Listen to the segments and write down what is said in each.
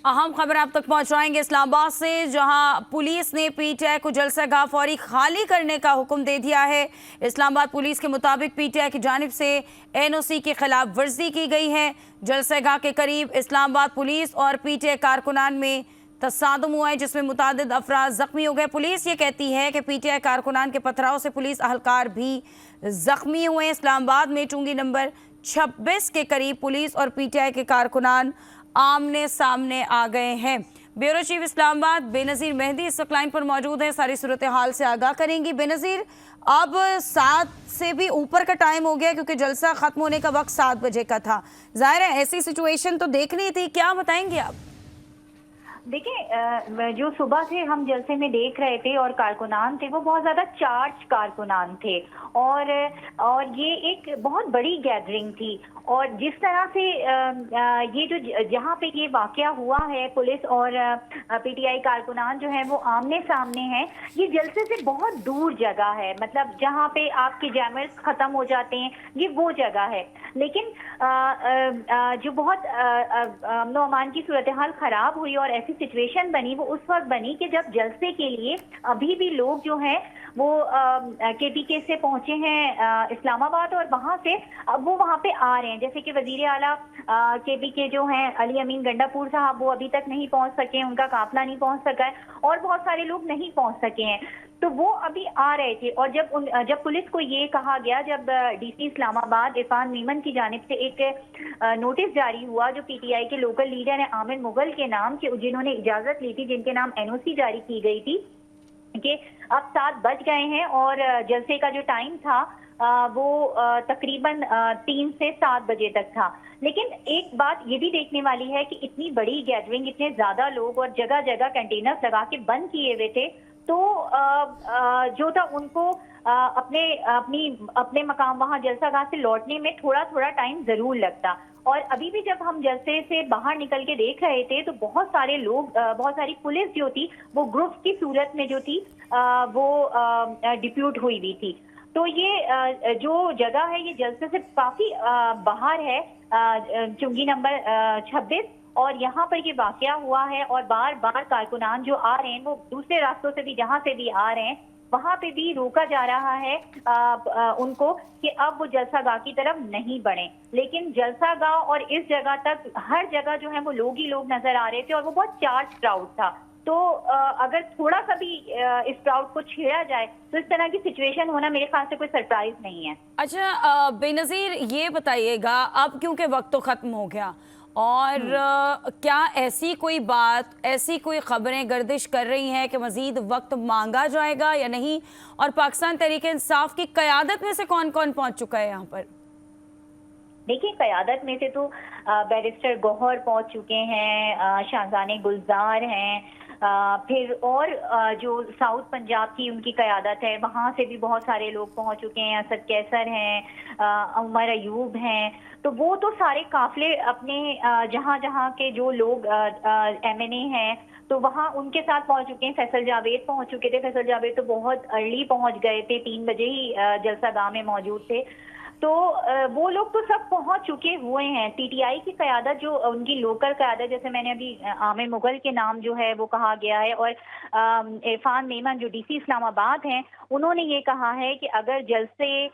अहम खबर आप तक पहुंचाएंगे इस्लामाबाद से, जहां पुलिस ने पीटीआई को जलसागाह फौरी खाली करने का हुक्म दे दिया है। इस्लामाबाद पुलिस के मुताबिक पीटीआई की जानिब से एनओसी की खिलाफ वर्जी की गई है। जलसागाह के करीब इस्लामाबाद पुलिस और पीटीआई कारकुनान में तसादुम हुआ है, जिसमें मुतादिद अफराद जख्मी हो गए। पुलिस ये कहती है कि पीटीआई कारकुनान के पथराव से पुलिस अहलकार भी जख्मी हुए। इस्लामाबाद में चुंगी नंबर 26 के करीब पुलिस और पीटीआई के कारकुनान आमने सामने आ गए हैं। ब्यूरो चीफ इस्लामाबाद बेनज़ीर मेहदी इस वक्त लाइन पर मौजूद है, सारी सूरत हाल से आगाह करेंगी। बेनज़ीर, अब 7 से भी ऊपर का टाइम हो गया क्योंकि जलसा ख़त्म होने का वक्त 7 बजे का था। ज़ाहिर है ऐसी सिचुएशन तो देखनी थी, क्या बताएंगे आप? देखिए, जो सुबह से हम जलसे में देख रहे थे और कारकुनान थे वो बहुत ज़्यादा चार्ज कारकुनान थे और ये एक बहुत बड़ी गैदरिंग थी। और जिस तरह से ये जो जहाँ पे ये वाकया हुआ है, पुलिस और पीटीआई कारकुनान जो है वो आमने सामने हैं। ये जलसे से बहुत दूर जगह है, मतलब जहाँ पे आपके जैमर्स ख़त्म हो जाते हैं ये वो जगह है। लेकिन जो बहुत अमन अमान की सूरत हाल ख़राब हुई और ऐसी सिचुएशन बनी, वो उस वक्त बनी कि जब जलसे के लिए अभी भी लोग जो हैं वो केपीके से पहुंचे हैं इस्लामाबाद, और वहां से अब वो वहां पे आ रहे हैं। जैसे कि वजीर आला केपीके जो हैं अली अमीन गंडापुर साहब, वो अभी तक नहीं पहुंच सके, उनका काफिला नहीं पहुंच सका है और बहुत सारे लोग नहीं पहुंच सके हैं, तो वो अभी आ रहे थे। और जब पुलिस को ये कहा गया, जब डीसी इस्लामाबाद इरफान मीमन की जानिब से एक नोटिस जारी हुआ जो पीटीआई के लोकल लीडर हैं आमिर मुगल के नाम के, जिन्होंने इजाजत ली थी, जिनके नाम एनओसी जारी की गई थी, कि अब 7 बज गए हैं और जलसे का जो टाइम था वो तकरीबन 3 से 7 बजे तक था। लेकिन एक बात ये भी देखने वाली है कि इतनी बड़ी गैदरिंग, इतने ज्यादा लोग और जगह जगह कंटेनर्स लगा के बंद किए हुए थे, तो जो था उनको अपने मकाम वहां जलसागाह से लौटने में थोड़ा थोड़ा टाइम जरूर लगता। और अभी भी जब हम जलसे से बाहर निकल के देख रहे थे तो बहुत सारे लोग, बहुत सारी पुलिस जो थी वो ग्रुप की सूरत में जो थी वो डिप्यूट हुई थी। तो ये जो जगह है ये जलसे से काफी बाहर है, चुंगी नंबर 26, और यहाँ पर ये वाकया हुआ है। और बार बार कारकुनान जो आ रहे हैं वो दूसरे रास्तों से भी, जहाँ से भी आ रहे हैं, वहां पे भी रोका जा रहा है उनको कि अब वो जलसागाह की तरफ नहीं बढ़े। लेकिन जलसागाह और इस जगह तक हर जगह जो है वो लोग ही लोग नजर आ रहे थे और वो बहुत चार्ज क्राउड था। तो अगर थोड़ा सा भी इस क्राउड को छेड़ा जाए तो इस तरह की सिचुएशन होना मेरे ख्याल से कोई सरप्राइज नहीं है। अच्छा बेनज़ीर, ये बताइएगा, अब क्योंकि वक्त तो ख़त्म हो गया और क्या ऐसी कोई बात, ऐसी कोई खबरें गर्दिश कर रही हैं कि मज़ीद वक्त मांगा जाएगा या नहीं? और पाकिस्तान तहरीक इंसाफ की क़यादत में से कौन कौन पहुंच चुका है यहाँ पर? देखिए, क़यादत में से तो बैरिस्टर गौहर पहुंच चुके हैं, शाहजाने गुलजार हैं, फिर और जो साउथ पंजाब की उनकी क़यादत है वहाँ से भी बहुत सारे लोग पहुँच चुके हैं। असद कैसर हैं, उमर अयूब हैं, तो वो तो सारे काफिले अपने जहाँ जहाँ के जो लोग एमएनए हैं तो वहाँ उनके साथ पहुँच चुके हैं। फैसल जावेद पहुँच चुके थे, फैसल जावेद तो बहुत अर्ली पहुँच गए थे, 3 बजे ही जलसागाह में मौजूद थे। तो वो लोग तो सब पहुंच चुके हुए हैं। पीटीआई की क़यादत जो उनकी लोकल क़यादत, जैसे मैंने अभी आमिर मुगल के नाम जो है वो कहा गया है, और इरफान मेमन जो डीसी इस्लामाबाद हैं उन्होंने ये कहा है कि अगर जलसे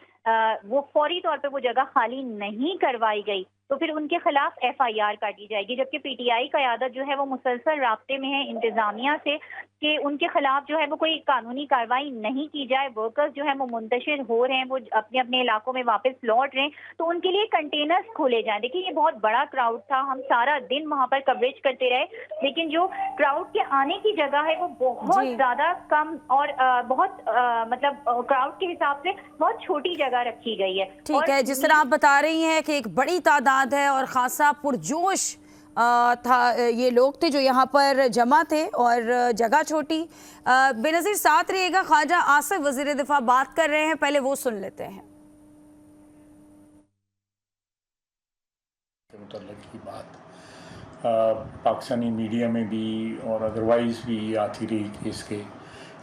वो फौरी तौर पे वो जगह खाली नहीं करवाई गई तो फिर उनके खिलाफ एफआईआर काटी जाएगी। जबकि पीटीआई क़यादत जो है वो मुसलसल राब्ते में है इंतजामिया से कि उनके खिलाफ जो है वो कोई कानूनी कार्रवाई नहीं की जाए। वर्कर्स जो है वो मुंतशिर हो रहे हैं, वो अपने अपने इलाकों में वापस लौट रहे हैं, तो उनके लिए कंटेनर्स खोले जाएं। देखिए, ये बहुत बड़ा क्राउड था, हम सारा दिन वहाँ पर कवरेज करते रहे, लेकिन जो क्राउड के आने की जगह है वो बहुत ज्यादा कम और बहुत मतलब क्राउड के हिसाब से बहुत छोटी जगह रखी गई है। ठीक है, जिस तरह आप बता रही हैं कि एक बड़ी तादाद है और खासा पुरजोश था, ये लोग थे जो यहाँ पर जमा थे और जगह छोटी। बेनज़ीर साथ रहिएगा, ख्वाजा आसिफ वज़ीर दिफा बात कर रहे हैं, पहले वो सुन लेते हैं। की बात पाकिस्तानी मीडिया में भी और अदरवाइज़ भी आती रही कि इसके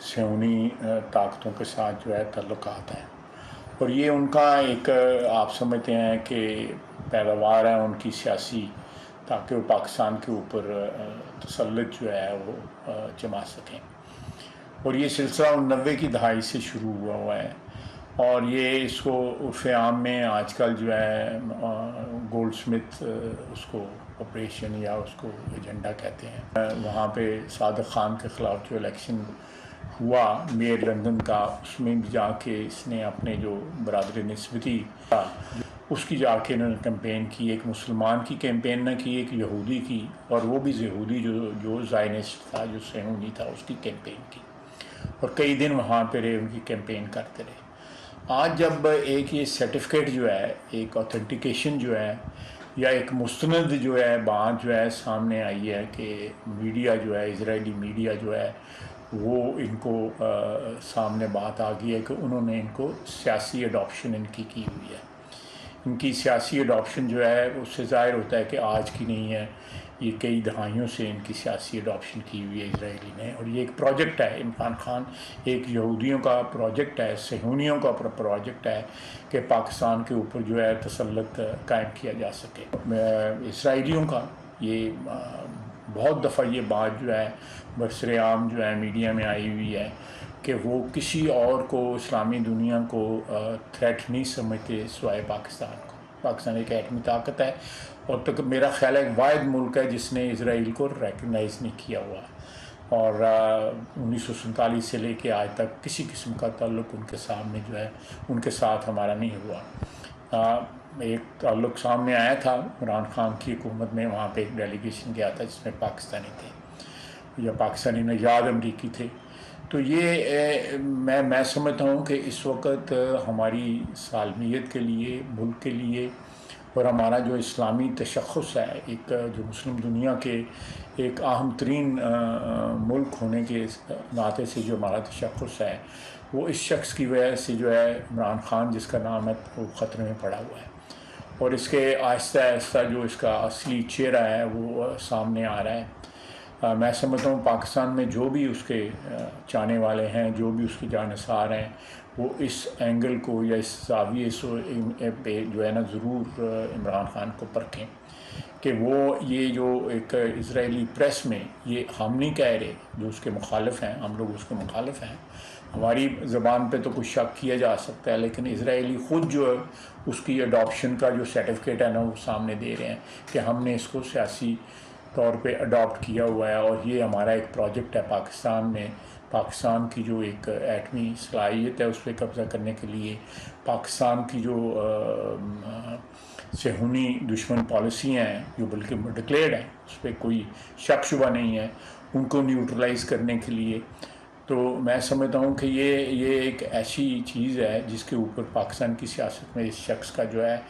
सूनी ताकतों के साथ जो है ताल्लुकात हैं, और ये उनका एक आप समझते हैं कि पैदावार है उनकी सियासी ताकि वो पाकिस्तान के ऊपर तसल्लुत जो है वो जमा सकें। और ये सिलसिला 90 की दहाई से शुरू हुआ है और ये इसको उर्फ़ आम में आजकल जो है गोल्ड स्मिथ उसको ऑपरेशन या उसको एजेंडा कहते हैं। वहाँ पे सादिक खान के ख़िलाफ़ जो इलेक्शन हुआ मेयर लंदन का, उसमें भी जाके इसने अपने जो बरादरी निस्बती था उसकी जाके इन्होंने कैंपेन की। एक मुसलमान की कैंपेन न की, एक यहूदी की, और वो भी यहूदी जो ज़ायनिस्ट था, जो सेहूनी था, उसकी कैंपेन की और कई दिन वहाँ पे रहे, उनकी कैंपेन करते रहे। आज जब एक ये सर्टिफिकेट जो है, एक ऑथेंटिकेशन जो है या एक मुस्तनद जो है बात जो है सामने आई है कि मीडिया जो है, इजरायली मीडिया जो है वो इनको सामने बात आ गई है कि उन्होंने इनको सियासी अडॉप्शन इनकी की हुई है। इनकी सियासी अडॉप्शन जो है उससे ज़ाहिर होता है कि आज की नहीं है, ये कई दहाइयों से इनकी सियासी अडॉप्शन की हुई है इजरायली ने। और ये एक प्रोजेक्ट है, इमरान खान एक यहूदियों का प्रोजेक्ट है, सेहूनियों का प्रोजेक्ट है कि पाकिस्तान के ऊपर जो है तसल्लुत कायम किया जा सके। इसराइलियों का ये बहुत दफ़ा ये बात जो है बरसरेआम जो है मीडिया में आई हुई है कि वो किसी और को, इस्लामी दुनिया को थ्रेट नहीं समझते सिवाय पाकिस्तान को। पाकिस्तान एक एटमी ताकत है और तक मेरा ख्याल है एक वाहिद मुल्क है जिसने इसराइल को रिकगनाइज़ नहीं किया हुआ और 1947 से लेके आज तक किसी किस्म का ताल्लुक़ उनके सामने जो है उनके साथ हमारा नहीं हुआ। एक ताल्लुक़ सामने आया था इमरान खान की हुकूमत में, वहाँ पे एक डेलीगेशन गया था जिसमें पाकिस्तानी थे या पाकिस्तानी नजाद अमरीकी थे। तो ये मैं समझता हूँ कि इस वक्त हमारी सालमियत के लिए, मुल्क के लिए और हमारा जो इस्लामी तशख़्ख़ुस है, एक जो मुस्लिम दुनिया के एक अहम तरीन मुल्क होने के नाते से जो हमारा तशख़्ख़ुस है वो इस शख्स की वजह से जो है इमरान खान जिसका नाम है वो ख़तरे में पड़ा हुआ है और इसके आहिस्ता आहिस्ता जो इसका असली चेहरा है वो सामने आ रहा है। मैं समझता हूँ पाकिस्तान में जो भी उसके चाहने वाले हैं, जो भी उसके जानसार हैं, वो इस एंगल को या इस ज़ाविये पे जो है ना ज़रूर इमरान खान को परखें कि वो ये जो एक इजरायली प्रेस में ये हम नहीं कह रहे, जो उसके मुखालिफ हैं, हम लोग उसके मुखालिफ हैं, हमारी ज़बान पे तो कुछ शक किया जा सकता है, लेकिन इजरायली ख़ुद जो है उसकी अडॉप्शन का जो सर्टिफिकेट है ना वो सामने दे रहे हैं कि हमने इसको सियासी तौर पे अडॉप्ट किया हुआ है और ये हमारा एक प्रोजेक्ट है पाकिस्तान में। पाकिस्तान की जो एक एटमी सलाहियत है उस पर कब्ज़ा करने के लिए, पाकिस्तान की जो सेहूनी दुश्मन पॉलिसियाँ हैं जो बल्कि डिक्लेयर्ड हैं, उस पर कोई शक शुबा नहीं है, उनको न्यूट्रलाइज़ करने के लिए। तो मैं समझता हूँ कि ये एक ऐसी चीज़ है जिसके ऊपर पाकिस्तान की सियासत में इस शख्स का जो है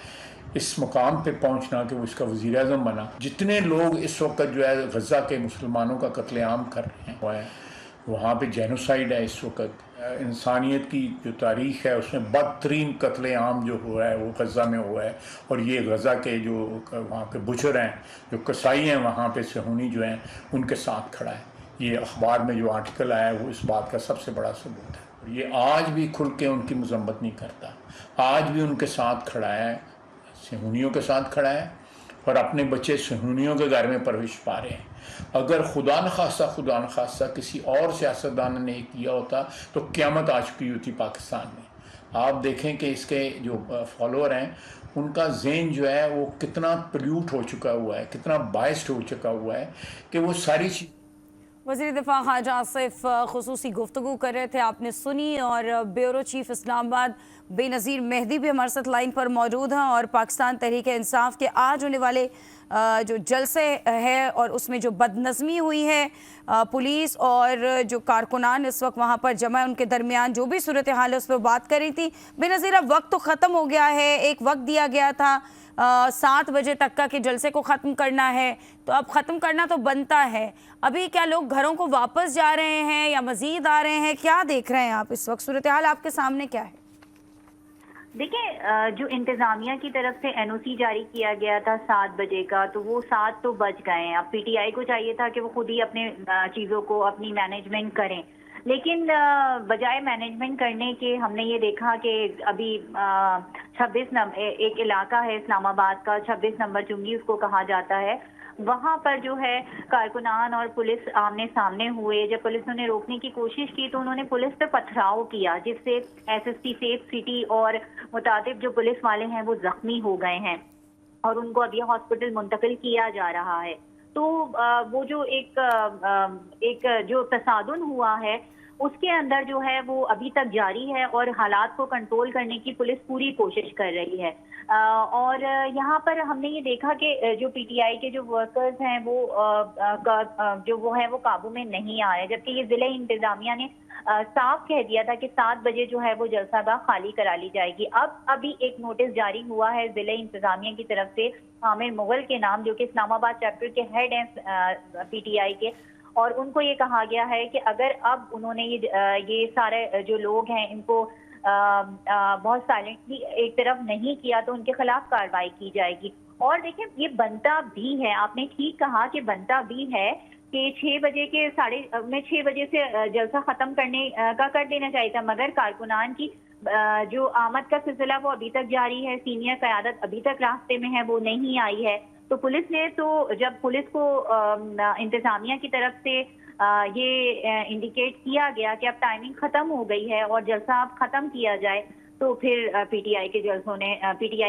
इस मुकाम पे पहुँचना कि वो इसका वज़ीर आज़म बना। जितने लोग इस वक्त जो है गज़ा के मुसलमानों का कत्लेआम कर रहे हैं, वहाँ पे जेनोसाइड है इस वक्त। इंसानियत की जो तारीख़ है उसमें बदतरीन कत्लेआम जो हुआ है वो गज़ा में हुआ है और ये गज़ा के जो वहाँ पे बुशर हैं, जो कसाई हैं वहाँ पे सेहूनी जो हैं, उनके साथ खड़ा है। ये अखबार में जो आर्टिकल आया है वो इस बात का सबसे बड़ा सबूत है। और ये आज भी खुल के उनकी मजम्मत नहीं करता, आज भी उनके साथ खड़ा है, सेहूनियों के साथ खड़ा है और अपने बच्चे सेहूनियों के घर में परवरिश पा रहे हैं। अगर खुदा न खास्ता किसी और सियासतदान ने किया होता तो क़यामत आ चुकी होती पाकिस्तान में। आप देखें कि इसके जो फॉलोअर हैं उनका ज़हन जो है वो कितना पोल्यूट हो चुका हुआ है, कितना बाइस्ड हो चुका हुआ है कि वो सारी चीज़। वज़ीर दिफ़ा ख़ाजा आसिफ ख़ुसूसी गुफ्तगू कर रहे थे, आपने सुनी। और ब्यूरो चीफ इस्लामाबाद बेनज़ीर मेहदी भी हमारे साथ लाइन पर मौजूद हैं और पाकिस्तान तहरीक इंसाफ के आज होने वाले जो जलसे है और उसमें जो बदनज़मी हुई है, पुलिस और जो कारकुनान इस वक्त वहाँ पर जमा है, उनके दरमियान जो भी सूरत हाल है उस पर बात कर रही थी। बेनज़ीर अब वक्त तो ख़त्म हो गया है, एक वक्त दिया गया था 7 बजे तक का कि जलसे को ख़त्म करना है, तो अब ख़त्म करना तो बनता है। अभी क्या लोग घरों को वापस जा रहे हैं या मज़ीद आ रहे हैं, क्या देख रहे हैं आप इस वक्त? सूरत हाल आपके सामने क्या है? देखिए, जो इंतज़ामिया की तरफ से एनओसी जारी किया गया था 7 बजे का, तो वो 7 तो बज गए हैं। अब पीटीआई को चाहिए था कि वो खुद ही अपने चीज़ों को अपनी मैनेजमेंट करें, लेकिन बजाय मैनेजमेंट करने के हमने ये देखा कि अभी 26 नंबर एक इलाका है इस्लामाबाद का, 26 नंबर चुंगी उसको कहा जाता है, वहाँ पर जो है कारकुनान और पुलिस आमने सामने हुए। जब पुलिस ने रोकने की कोशिश की तो उन्होंने पुलिस पे पथराव किया, जिससे एसएसपी सेफ सिटी और मुताबिक जो पुलिस वाले हैं वो जख्मी हो गए हैं और उनको अभी हॉस्पिटल मुंतकिल किया जा रहा है। तो वो जो एक जो तसादुम हुआ है उसके अंदर जो है वो अभी तक जारी है और हालात को कंट्रोल करने की पुलिस पूरी कोशिश कर रही है। और यहाँ पर हमने ये देखा कि जो पीटीआई के जो वर्कर्स हैं वो है वो काबू में नहीं आ रहे, जबकि ये जिला इंतजामिया ने साफ कह दिया था कि 7 बजे जो है वो जलसागाह खाली करा ली जाएगी। अब अभी एक नोटिस जारी हुआ है जिला इंतजामिया की तरफ से आमिर मुगल के नाम, जो कि इस्लामाबाद चैप्टर के हेड हैं पीटीआई के, और उनको ये कहा गया है कि अगर अब उन्होंने ये सारे जो लोग हैं इनको बहुत साइलेंटली एक तरफ नहीं किया तो उनके खिलाफ कार्रवाई की जाएगी। और देखिए ये बनता भी है, आपने ठीक कहा कि बनता भी है कि 6 बजे से जलसा खत्म करने का कर देना चाहिए था, मगर कारकुनान की जो आमद का सिलसिला वो अभी तक जारी है, सीनियर क़यादत अभी तक रास्ते में है, वो नहीं आई है। तो पुलिस ने तो जब पुलिस को इंतजामिया की तरफ से ये इंडिकेट किया गया कि अब टाइमिंग खत्म हो गई है और जलसा अब खत्म किया जाए, तो फिर पीटीआई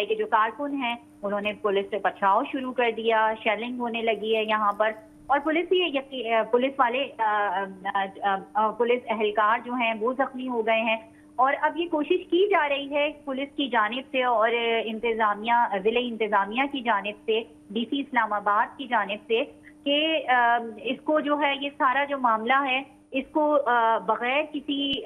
के जो कारकुन हैं उन्होंने पुलिस से पथराव शुरू कर दिया, शेलिंग होने लगी है यहाँ पर। और पुलिस एहलकार जो हैं वो जख्मी हो गए हैं। और अब ये कोशिश की जा रही है पुलिस की जानिब से और जिले इंतजामिया की जानिब से, डीसी इस्लामाबाद की जानिब से, कि इसको जो है ये सारा जो मामला है इसको बगैर किसी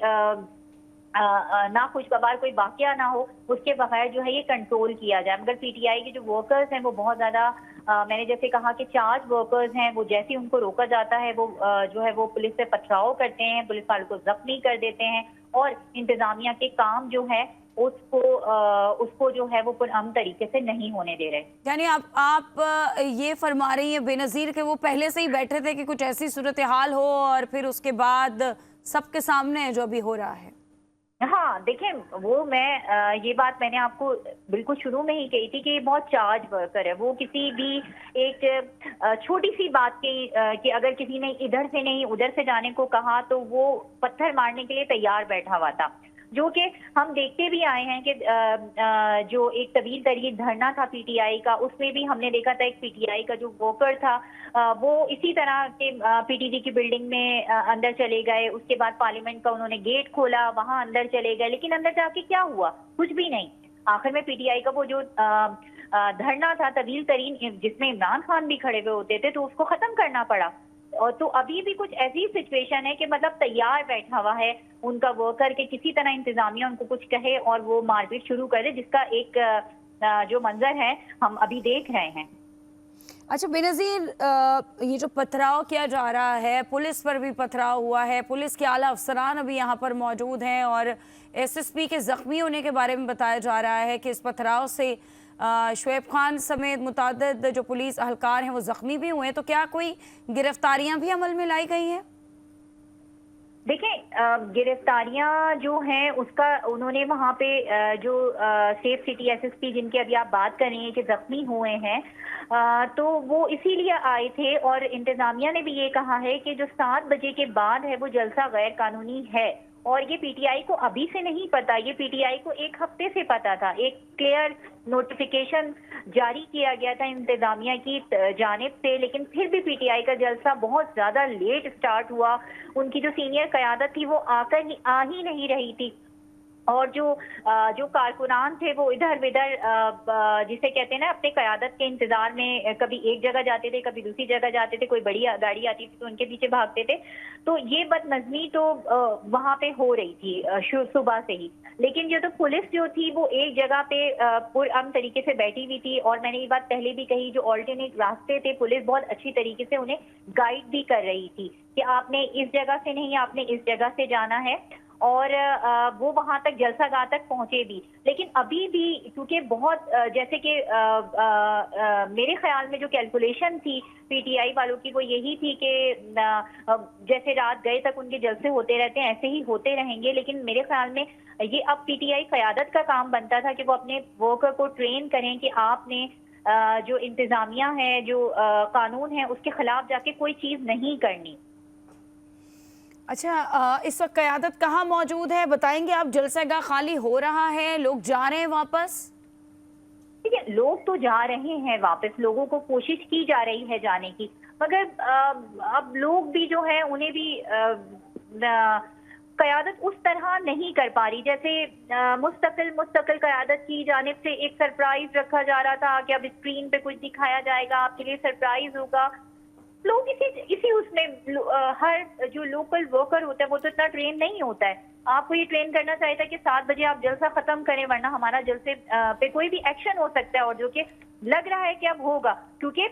नाखुशगवार कोई वाकया ना हो उसके बगैर जो है ये कंट्रोल किया जाए। मगर पीटीआई के जो वर्कर्स हैं वो बहुत ज़्यादा, मैंने जैसे कहा कि चार्ज वर्कर्स हैं, वो जैसे उनको रोका जाता है वो जो है वो पुलिस से पथराव करते हैं, पुलिस वालों को जख्मी कर देते हैं और इंतजामिया के काम जो है उसको जो है वो पुरअमन तरीके से नहीं होने दे रहे। यानी आप ये फरमा रही हैं बेनज़ीर कि वो पहले से ही बैठे थे कि कुछ ऐसी सूरत हाल हो और फिर उसके बाद सबके सामने जो भी हो रहा है। हाँ देखें, वो ये बात मैंने आपको बिल्कुल शुरू में ही कही थी कि ये बहुत चार्ज वर्कर है। वो किसी भी एक छोटी सी बात कि अगर किसी ने इधर से नहीं उधर से जाने को कहा तो वो पत्थर मारने के लिए तैयार बैठा हुआ था, जो कि हम देखते भी आए हैं कि जो एक तवील तरीन धरना था पीटीआई का, उसमें भी हमने देखा था एक पीटीआई का जो वर्कर था वो इसी तरह के पीटीडी की बिल्डिंग में अंदर चले गए। उसके बाद पार्लियामेंट का उन्होंने गेट खोला, वहां अंदर चले गए, लेकिन अंदर जाके क्या हुआ? कुछ भी नहीं। आखिर में पीटीआई का वो जो धरना था तवील तरीन, जिसमें इमरान खान भी खड़े हुए होते थे, तो उसको खत्म करना पड़ा। और तो अभी भी कुछ ऐसी सिचुएशन है कि मतलब तैयार बैठा हुआ है उनका वर्कर के किसी तरह इंतजामिया उनको कुछ कहे और वो मारपीट शुरू करे, जिसका एक जो मंजर है हम अभी देख रहे हैं। अच्छा बेनज़ीर, ये जो पथराव किया जा रहा है, पुलिस पर भी पथराव हुआ है, पुलिस के आला अफसरान अभी यहाँ पर मौजूद हैं और एसएसपी के ज़ख्मी होने के बारे में बताया जा रहा है कि इस पथराव से शुएब खान समेत मुतादिद जो पुलिस अहलकार हैं वो ज़ख्मी भी हुए हैं। तो क्या कोई गिरफ्तारियां भी अमल में लाई गई हैं? देखें, गिरफ्तारियां जो हैं उसका उन्होंने वहाँ पे जो सेफ सिटी एसएसपी जिनकी अभी आप बात कर रही हैं कि जख्मी हुए हैं, तो वो इसीलिए आए थे। और इंतजामिया ने भी ये कहा है कि जो 7 बजे के बाद है वो जलसा गैर कानूनी है। और ये पीटीआई को अभी से नहीं पता, ये पीटीआई को एक हफ्ते से पता था। एक क्लियर नोटिफिकेशन जारी किया गया था इंतजामिया की जानिब से, लेकिन फिर भी पीटीआई का जलसा बहुत ज्यादा लेट स्टार्ट हुआ। उनकी जो सीनियर क़यादत थी वो आ ही नहीं रही थी और जो कारकुनान थे वो इधर विधर जिसे कहते हैं ना अपने क़यादत के इंतजार में कभी एक जगह जाते थे, कभी दूसरी जगह जाते थे, कोई बड़ी गाड़ी आती थी तो उनके पीछे भागते थे। तो ये बदनज़मी तो वहाँ पे हो रही थी सुबह से ही। लेकिन जो तो पुलिस जो थी वो एक जगह पे पुरअमन तरीके से बैठी हुई थी। और मैंने ये बात पहले भी कही, जो ऑल्टरनेट रास्ते थे पुलिस बहुत अच्छी तरीके से उन्हें गाइड भी कर रही थी कि आपने इस जगह से नहीं, आपने इस जगह से जाना है। और वो वहां तक जलसागाह तक पहुंचे भी। लेकिन अभी भी क्योंकि बहुत जैसे कि मेरे ख्याल में जो कैलकुलेशन थी पीटीआई वालों की वो यही थी कि जैसे रात गए तक उनके जलसे होते रहते हैं ऐसे ही होते रहेंगे। लेकिन मेरे ख्याल में ये अब पीटीआई क़यादत का काम बनता था कि वो अपने वर्कर को ट्रेन करें कि आपने جو انتظامیہ ہے، جو قانون ہے، اس کے خلاف جا کے کوئی چیز نہیں کرنی۔ اچھا، اس وقت قیادت کہاں موجود ہے؟ بتائیں گے آپ، جلسہ گاہ خالی ہو رہا ہے، لوگ جا رہے ہیں واپس؟ ٹھیک ہے، لوگ تو جا رہے ہیں واپس، لوگوں کو کوشش کی جا رہی ہے جانے کی، مگر اب لوگ بھی جو ہے انہیں بھی قیادت اس طرح نہیں کر پا رہی جیسے مستقل قیادت کی جانب سے ایک سرپرائز رکھا جا رہا تھا کہ اب اسکرین پہ کچھ دکھایا جائے گا، آپ کے لیے سرپرائز ہوگا۔ لوگ اسی اس میں ہر جو لوکل ورکر ہوتا ہے وہ تو اتنا ٹرین نہیں ہوتا ہے، آپ کو یہ ٹرین کرنا چاہیے تھا کہ 7 بجے آپ جلسہ ختم کریں، ورنہ ہمارا جلسے پہ کوئی بھی ایکشن ہو سکتا ہے، اور جو کہ لگ رہا ہے کہ اب ہوگا، کیونکہ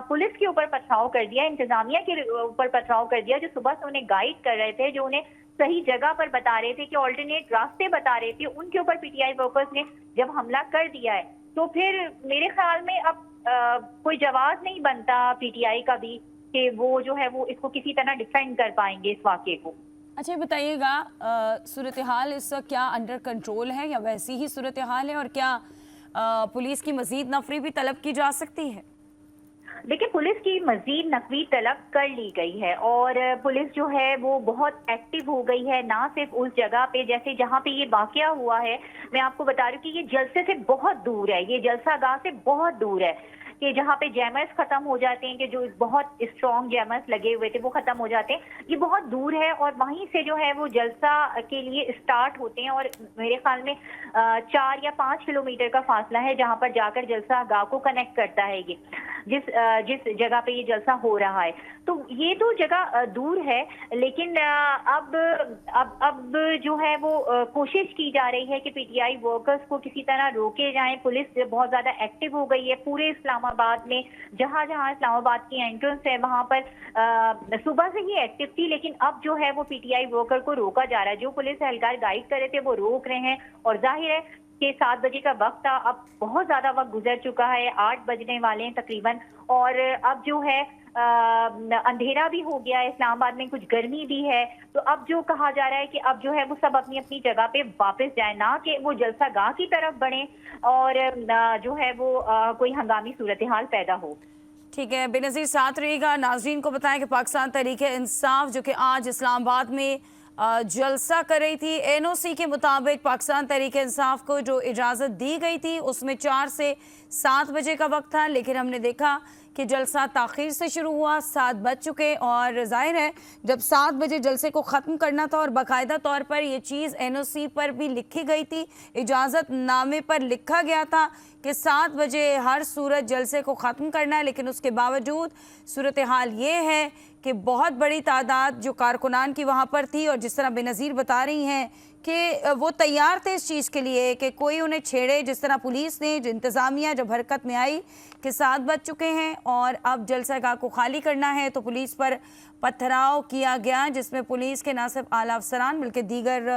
پولیس کے اوپر پتھراؤ کر دیا، انتظامیہ کے اوپر پتھراؤ کر دیا، جو صبح سے انہیں گائیڈ کر رہے تھے، جو انہیں صحیح جگہ پر بتا رہے تھے، کہ آلٹرنیٹ راستے بتا رہے تھے، ان کے اوپر پی ٹی آئی ورکرز نے جب حملہ کر دیا ہے تو پھر میرے خیال میں اب کوئی جواز نہیں بنتا پی ٹی آئی کا بھی کہ وہ جو ہے وہ اس کو کسی طرح ڈیفینڈ کر پائیں گے اس واقعے کو۔ اچھا بتائیے گا، صورتحال اس وقت کیا انڈر کنٹرول ہے یا ویسی ہی صورتحال ہے، اور کیا پولیس کی مزید نفری بھی طلب کی جا سکتی ہے؟ دیکھیں، پولیس کی مزید نفری طلب کر لی گئی ہے، اور پولیس جو ہے وہ بہت ایکٹیو ہو گئی ہے، نہ صرف اس جگہ پہ جیسے جہاں پہ یہ واقعہ ہوا ہے، میں آپ کو بتا رہی ہوں کہ یہ جلسے سے بہت دور ہے، یہ جلسہ گاہ سے بہت دور ہے، کہ جہاں پہ جیمرز ختم ہو جاتے ہیں، کہ جو بہت اسٹرانگ جیمرز لگے ہوئے تھے وہ ختم ہو جاتے ہیں، یہ بہت دور ہے، اور وہیں سے جو ہے وہ جلسہ کے لیے اسٹارٹ ہوتے ہیں، اور میرے خیال میں 4 یا 5 کلومیٹر کا فاصلہ ہے جہاں پر جا کر جلسہ گاہ کو کنیکٹ کرتا ہے یہ جس جگہ پہ یہ جلسہ ہو رہا ہے، تو یہ تو جگہ دور ہے، لیکن اب جو ہے وہ کوشش کی جا رہی ہے کہ پی ٹی آئی ورکرز کو کسی طرح روکے جائیں۔ پولیس بہت زیادہ ایکٹیو ہو گئی ہے پورے اسلام آباد میں، جہاں جہاں اسلام آباد کی انٹرنس ہے وہاں پر صبح سے ہی ایکٹیو تھی، لیکن اب جو ہے وہ پی ٹی آئی ورکر کو روکا جا رہا ہے، جو پولیس اہلکار گائیڈ کر رہے تھے وہ روک رہے ہیں، اور ظاہر ہے کہ 7 بجے کا وقت تھا، اب بہت زیادہ وقت گزر چکا ہے، 8 بجنے والے ہیں تقریباً، اور اب جو ہے اندھیرا بھی ہو گیا ہے، اسلام آباد میں کچھ گرمی بھی ہے، تو اب جو کہا جا رہا ہے کہ اب جو ہے وہ سب اپنی اپنی جگہ پہ واپس جائیں، نہ کہ وہ جلسہ گاہ کی طرف بڑھیں اور جو ہے وہ کوئی ہنگامی صورتحال پیدا ہو۔ ٹھیک ہے، بے نظیر ساتھ رہے گا۔ ناظرین کو بتائیں کہ پاکستان تحریک انصاف جو کہ آج اسلام آباد میں جلسہ کر رہی تھی، این او سی کے مطابق پاکستان تحریک انصاف کو جو اجازت دی گئی تھی اس میں 4 سے 7 بجے کا وقت تھا، لیکن ہم نے دیکھا کہ جلسہ تاخیر سے شروع ہوا، 7 بج چکے، اور ظاہر ہے جب 7 بجے جلسے کو ختم کرنا تھا، اور باقاعدہ طور پر یہ چیز این او سی پر بھی لکھی گئی تھی، اجازت نامے پر لکھا گیا تھا کہ 7 بجے ہر صورت جلسے کو ختم کرنا ہے، لیکن اس کے باوجود صورتحال یہ ہے کہ بہت بڑی تعداد جو کارکنان کی وہاں پر تھی، اور جس طرح بے نظیر بتا رہی ہیں کہ وہ تیار تھے اس چیز کے لیے کہ کوئی انہیں چھیڑے، جس طرح پولیس نے جو انتظامیہ جب حرکت میں آئی کہ 7 بج چکے ہیں اور اب جلسہ گاہ کو خالی کرنا ہے، تو پولیس پر پتھراؤ کیا گیا، جس میں پولیس کے نہ صرف اعلیٰ افسران بلکہ دیگر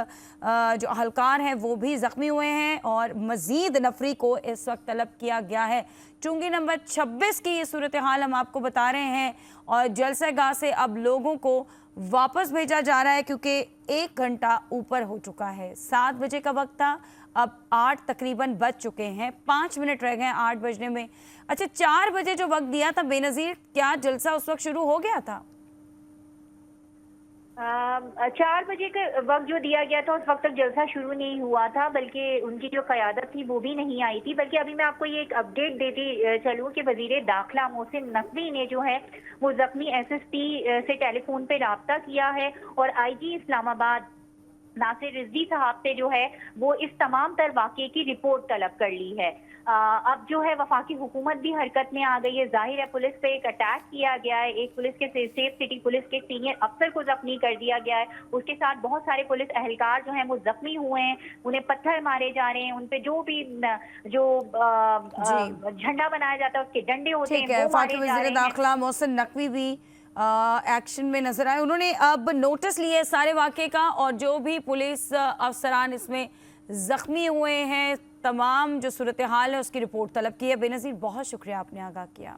جو اہلکار ہیں وہ بھی زخمی ہوئے ہیں، اور مزید نفری کو اس وقت طلب کیا گیا ہے۔ چنگی نمبر 26 کی یہ صورتحال ہم آپ کو بتا رہے ہیں، اور جلسہ گاہ سے اب لوگوں کو واپس بھیجا جا رہا ہے کیونکہ 1 گھنٹہ اوپر ہو چکا ہے۔ 7 بجے کا وقت تھا، اب 8 تقریباً بج چکے ہیں، 5 منٹ رہ گئے ہیں 8 بجنے میں۔ اچھا، 4 بجے جو وقت دیا تھا بے نظیر، کیا جلسہ اس وقت شروع ہو گیا تھا؟ 4 بجے کا وقت جو دیا گیا تھا اس وقت تک جلسہ شروع نہیں ہوا تھا، بلکہ ان کی جو قیادت تھی وہ بھی نہیں آئی تھی، بلکہ ابھی میں آپ کو یہ ایک اپڈیٹ دیتی چلوں کہ وزیر داخلہ محسن نقوی نے جو ہے وہ زخمی ایس ایس پی سے ٹیلی فون پہ رابطہ کیا ہے، اور آئی جی اسلام آباد ناصر رضوی صاحب سے جو ہے وہ اس تمام تر واقعے کی رپورٹ طلب کر لی ہے۔ اب جو ہے وفاقی حکومت بھی حرکت میں آ گئی ہے، ظاہر ہے پولیس پہ ایک اٹیک کیا گیا ہے، ایک پولیس کے سیف سٹی پولیس کے سینئر افسر کو زخمی کر دیا گیا ہے، اس کے ساتھ بہت سارے پولیس اہلکار جو ہیں وہ زخمی ہوئے ہیں، انہیں پتھر مارے جا رہے ہیں، ان پہ جو بھی جو جھنڈا بنایا جاتا ہے اس کے ڈنڈے ہوتے ہیں وہ مارے جا رہے ہیں۔ وزیر داخلہ محسن نقوی بھی ایکشن میں نظر آئے، انہوں نے اب نوٹس لیے سارے واقعے کا، اور جو بھی پولیس افسران اس میں زخمی ہوئے ہیں تمام جو صورتحال ہے اس کی رپورٹ طلب کی ہے۔ بے نظیر بہت شکریہ، آپ نے آگاہ کیا۔